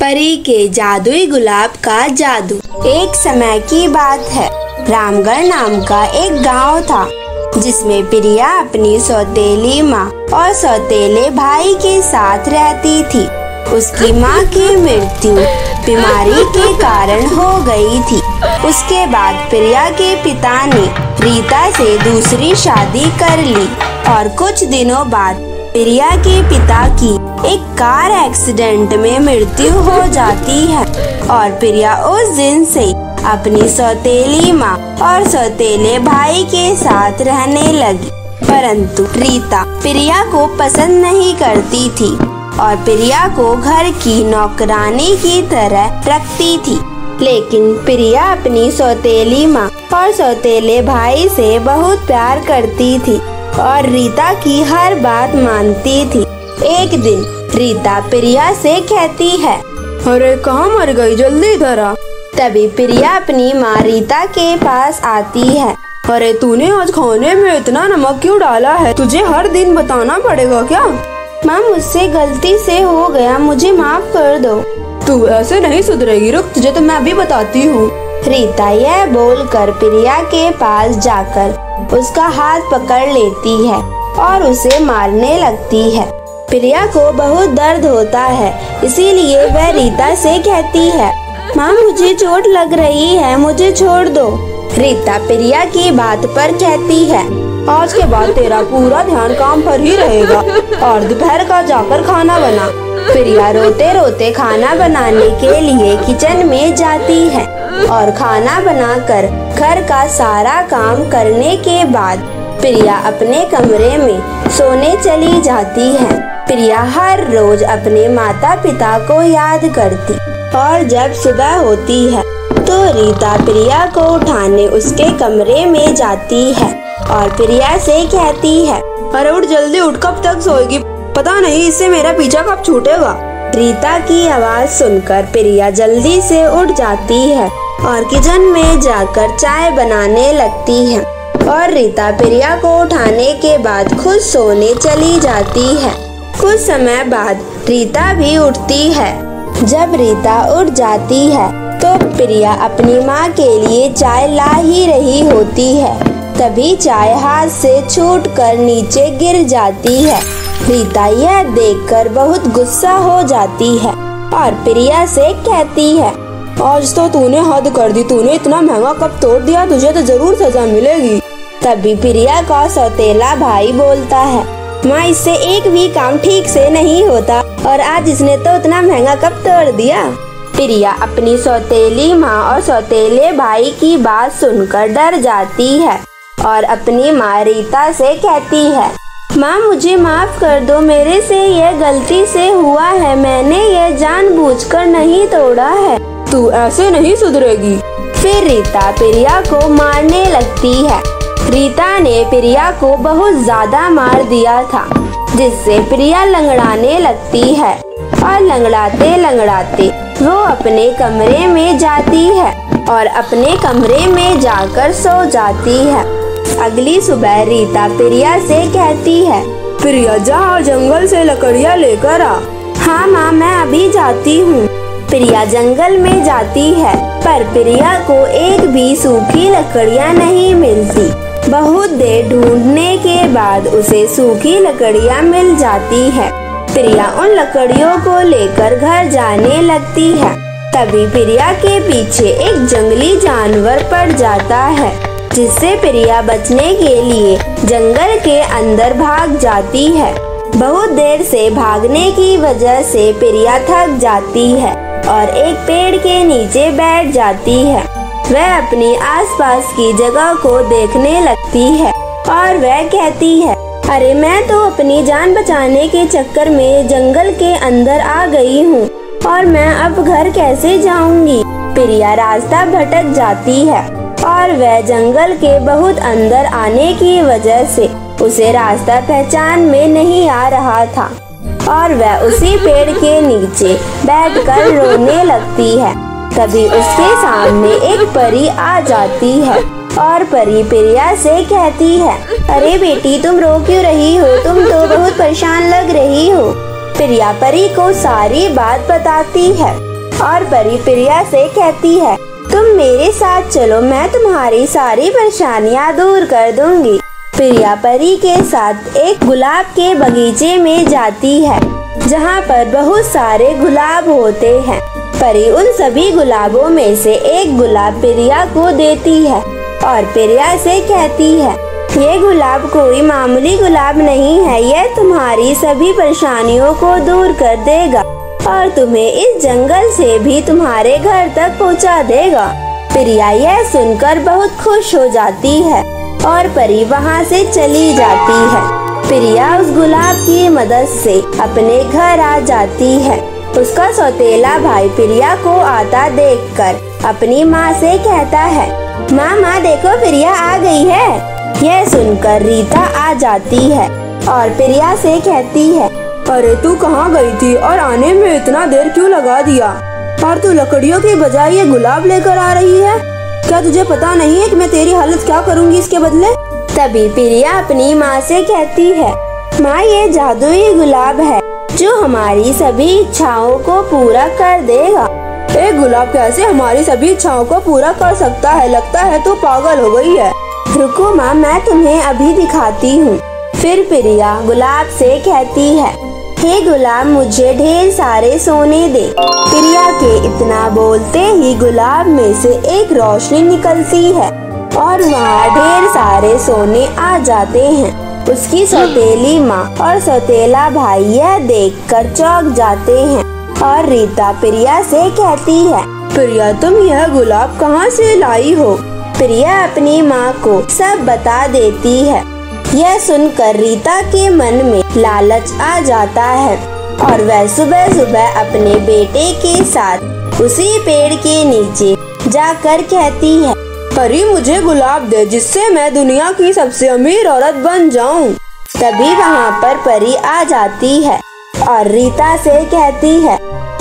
परी के जादुई गुलाब का जादू। एक समय की बात है, रामगढ़ नाम का एक गांव था जिसमें प्रिया अपनी सौतेली माँ और सौतेले भाई के साथ रहती थी। उसकी माँ की मृत्यु बीमारी के कारण हो गई थी। उसके बाद प्रिया के पिता ने रीता से दूसरी शादी कर ली और कुछ दिनों बाद प्रिया के पिता की एक कार एक्सीडेंट में मृत्यु हो जाती है और प्रिया उस दिन से अपनी सौतेली माँ और सौतेले भाई के साथ रहने लगी। परंतु रीता प्रिया को पसंद नहीं करती थी और प्रिया को घर की नौकरानी की तरह रखती थी। लेकिन प्रिया अपनी सौतेली माँ और सौतेले भाई से बहुत प्यार करती थी और रीता की हर बात मानती थी। एक दिन रीता प्रिया से कहती है, अरे कहाँ मर गई, जल्दी इधर आ। तभी प्रिया अपनी माँ रीता के पास आती है। अरे तूने आज खाने में इतना नमक क्यों डाला है, तुझे हर दिन बताना पड़ेगा क्या? माँ मुझसे गलती से हो गया, मुझे माफ कर दो। तू ऐसे नहीं सुधरेगी, रुक तुझे तो मैं अभी बताती हूँ। रीता यह बोलकर प्रिया के पास जाकर उसका हाथ पकड़ लेती है और उसे मारने लगती है। प्रिया को बहुत दर्द होता है, इसीलिए वह रीता से कहती है, माँ मुझे चोट लग रही है, मुझे छोड़ दो। रीता प्रिया की बात पर कहती है, आज के बाद तेरा पूरा ध्यान काम पर ही रहेगा और दोपहर का जाकर खाना बना। प्रिया रोते रोते खाना बनाने के लिए किचन में जाती है और खाना बनाकर घर का सारा काम करने के बाद प्रिया अपने कमरे में सोने चली जाती है। प्रिया हर रोज अपने माता पिता को याद करती और जब सुबह होती है तो रीता प्रिया को उठाने उसके कमरे में जाती है और प्रिया से कहती है, अरे उठ जल्दी उठ, कब तक सोएगी, पता नहीं इससे मेरा पीछा कब छूटेगा। रीता की आवाज सुनकर प्रिया जल्दी से उठ जाती है और किचन में जाकर चाय बनाने लगती है और रीता प्रिया को उठाने के बाद खुद सोने चली जाती है। कुछ समय बाद रीता भी उठती है। जब रीता उठ जाती है तो प्रिया अपनी माँ के लिए चाय ला ही रही होती है। तभी चाय हाथ से छूटकर नीचे गिर जाती है। रीता यह देखकर बहुत गुस्सा हो जाती है और प्रिया से कहती है, आज तो तूने हद कर दी, तूने इतना महंगा कप तोड़ दिया, तुझे तो जरूर सजा मिलेगी। तभी प्रिया का सौतेला भाई बोलता है, माँ इससे एक भी काम ठीक से नहीं होता और आज इसने तो इतना महंगा कप तोड़ दिया। प्रिया अपनी सौतेली माँ और सौतेले भाई की बात सुनकर डर जाती है और अपनी माँ रीता से कहती है, माँ मुझे माफ कर दो, मेरे से यह गलती से हुआ है, मैंने यह जानबूझकर नहीं तोड़ा है। तू ऐसे नहीं सुधरेगी। फिर रीता प्रिया को मारने लगती है। रीता ने प्रिया को बहुत ज्यादा मार दिया था, जिससे प्रिया लंगड़ाने लगती है और लंगड़ाते लंगड़ाते वो अपने कमरे में जाती है और अपने कमरे में जाकर सो जाती है। अगली सुबह रीता प्रिया से कहती है, प्रिया जा और जंगल से लकड़ियाँ लेकर आ। हाँ माँ मैं अभी जाती हूँ। प्रिया जंगल में जाती है पर प्रिया को एक भी सूखी लकड़ियाँ नहीं मिलती। बहुत देर ढूंढने के बाद उसे सूखी लकड़ियाँ मिल जाती है। प्रिया उन लकड़ियों को लेकर घर जाने लगती है। तभी प्रिया के पीछे एक जंगली जानवर पड़ जाता है, जिससे प्रिया बचने के लिए जंगल के अंदर भाग जाती है। बहुत देर से भागने की वजह से प्रिया थक जाती है और एक पेड़ के नीचे बैठ जाती है। वह अपनी आसपास की जगह को देखने लगती है और वह कहती है, अरे मैं तो अपनी जान बचाने के चक्कर में जंगल के अंदर आ गई हूँ और मैं अब घर कैसे जाऊँगी। प्रिया रास्ता भटक जाती है और वह जंगल के बहुत अंदर आने की वजह से उसे रास्ता पहचान में नहीं आ रहा था और वह उसी पेड़ के नीचे बैठकर रोने लगती है। तभी उसके सामने एक परी आ जाती है और परी प्रिया से कहती है, अरे बेटी तुम रो क्यों रही हो, तुम तो बहुत परेशान लग रही हो। प्रिया परी को सारी बात बताती है और परी प्रिया से कहती है, तुम मेरे साथ चलो, मैं तुम्हारी सारी परेशानियाँ दूर कर दूंगी। प्रिया परी के साथ एक गुलाब के बगीचे में जाती है जहाँ पर बहुत सारे गुलाब होते हैं। परी उन सभी गुलाबों में से एक गुलाब प्रिया को देती है और प्रिया से कहती है, ये गुलाब कोई मामूली गुलाब नहीं है, यह तुम्हारी सभी परेशानियों को दूर कर देगा और तुम्हें इस जंगल से भी तुम्हारे घर तक पहुंचा देगा। प्रिया यह सुनकर बहुत खुश हो जाती है और परी वहां से चली जाती है। प्रिया उस गुलाब की मदद से अपने घर आ जाती है। उसका सौतेला भाई प्रिया को आता देखकर अपनी माँ से कहता है, माँ देखो प्रिया आ गई है। यह सुनकर रीता आ जाती है और प्रिया से कहती है, अरे तू कहाँ गई थी और आने में इतना देर क्यों लगा दिया? और तू लकड़ियों के बजाय ये गुलाब लेकर आ रही है? क्या तुझे पता नहीं है कि मैं तेरी हालत क्या करूँगी इसके बदले? तभी प्रिया अपनी माँ से कहती है, माँ ये जादुई गुलाब है जो हमारी सभी इच्छाओं को पूरा कर देगा। एक गुलाब कैसे हमारी सभी इच्छाओं को पूरा कर सकता है? लगता है तू पागल हो गई है। रुको माँ, मैं तुम्हें अभी दिखाती हूँ। फिर प्रिया गुलाब से कहती है, हे गुलाब मुझे ढेर सारे सोने दे। प्रिया के इतना बोलते ही गुलाब में से एक रोशनी निकलती है और वहाँ ढेर सारे सोने आ जाते हैं। उसकी सौतेली माँ और सौतेला भाई यह देखकर चौंक जाते हैं और रीता प्रिया से कहती है, प्रिया तुम यह गुलाब कहाँ से लाई हो? प्रिया अपनी माँ को सब बता देती है। यह सुनकर रीता के मन में लालच आ जाता है और वह सुबह सुबह अपने बेटे के साथ उसी पेड़ के नीचे जाकर कहती है, परी मुझे गुलाब दे जिससे मैं दुनिया की सबसे अमीर औरत बन जाऊं। तभी वहाँ पर परी आ जाती है और रीता से कहती है,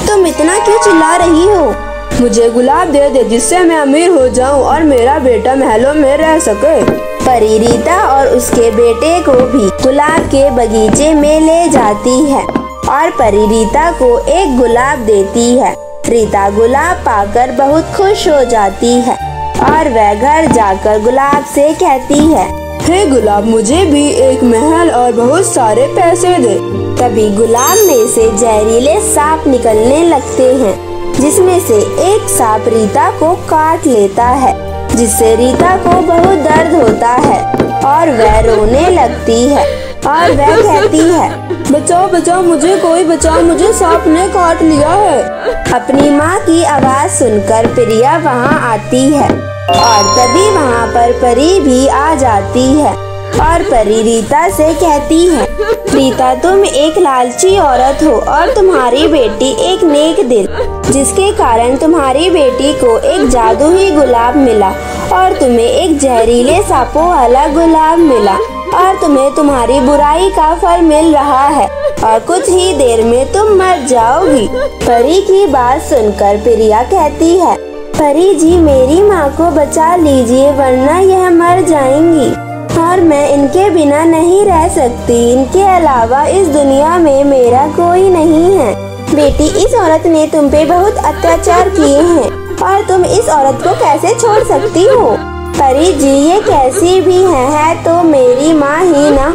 तुम इतना क्यों चिल्ला रही हो? मुझे गुलाब दे जिससे मैं अमीर हो जाऊं और मेरा बेटा महलों में रह सके। परी रीता और उसके बेटे को भी गुलाब के बगीचे में ले जाती है और परी रीता को एक गुलाब देती है। रीता गुलाब पाकर बहुत खुश हो जाती है और वह घर जाकर गुलाब से कहती है, हे गुलाब मुझे भी एक महल और बहुत सारे पैसे दे। तभी गुलाब में से जहरीले सांप निकलने लगते हैं जिसमें से एक सांप रीता को काट लेता है जिससे रीता को बहुत दर्द होता है और वह रोने लगती है और वह कहती है, बचाओ बचाओ मुझे, कोई बचाओ, मुझे सांप ने काट लिया है। अपनी माँ की आवाज सुनकर प्रिया वहाँ आती है और तभी वहाँ पर परी भी आ जाती है और परी रीता से कहती है, रीता तुम एक लालची औरत हो और तुम्हारी बेटी एक नेक दिल, जिसके कारण तुम्हारी बेटी को एक जादुई गुलाब मिला और तुम्हें एक जहरीले सांपों वाला गुलाब मिला और तुम्हें तुम्हारी बुराई का फल मिल रहा है और कुछ ही देर में तुम मर जाओगी। परी की बात सुनकर प्रिया कहती है, परी जी मेरी माँ को बचा लीजिए वरना यह मर जाएंगी और मैं इनके बिना नहीं रह सकती। इनके अलावा इस दुनिया में मेरा कोई नहीं है। बेटी इस औरत ने तुम पे बहुत अत्याचार किए हैं और तुम इस औरत को कैसे छोड़ सकती हो? परी जी ये कैसी भी है तो मेरी माँ ही ना।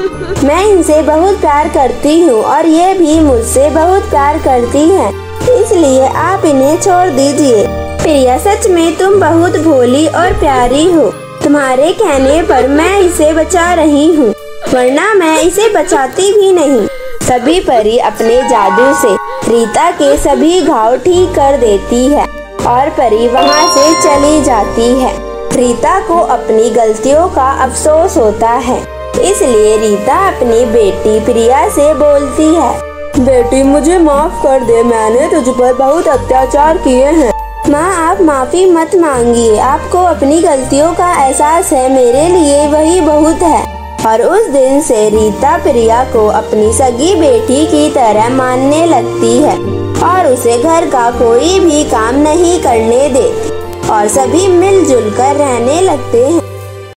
मैं इनसे बहुत प्यार करती हूँ और ये भी मुझसे बहुत प्यार करती हैं, इसलिए आप इन्हें छोड़ दीजिए। प्रिया सच में तुम बहुत भोली और प्यारी हो। तुम्हारे कहने पर मैं इसे बचा रही हूँ वरना मैं इसे बचाती भी नहीं। तभी परी अपने जादू से रीता के सभी घाव ठीक कर देती है और परी वहाँ से चली जाती है। रीता को अपनी गलतियों का अफसोस होता है, इसलिए रीता अपनी बेटी प्रिया से बोलती है, बेटी मुझे माफ कर दे, मैंने तुझ पर बहुत अत्याचार किए हैं। माँ आप माफी मत मांगिए, आपको अपनी गलतियों का एहसास है, मेरे लिए वही बहुत है। और उस दिन से रीता प्रिया को अपनी सगी बेटी की तरह मानने लगती है और उसे घर का कोई भी काम नहीं करने देती और सभी मिलजुल कर रहने लगते हैं।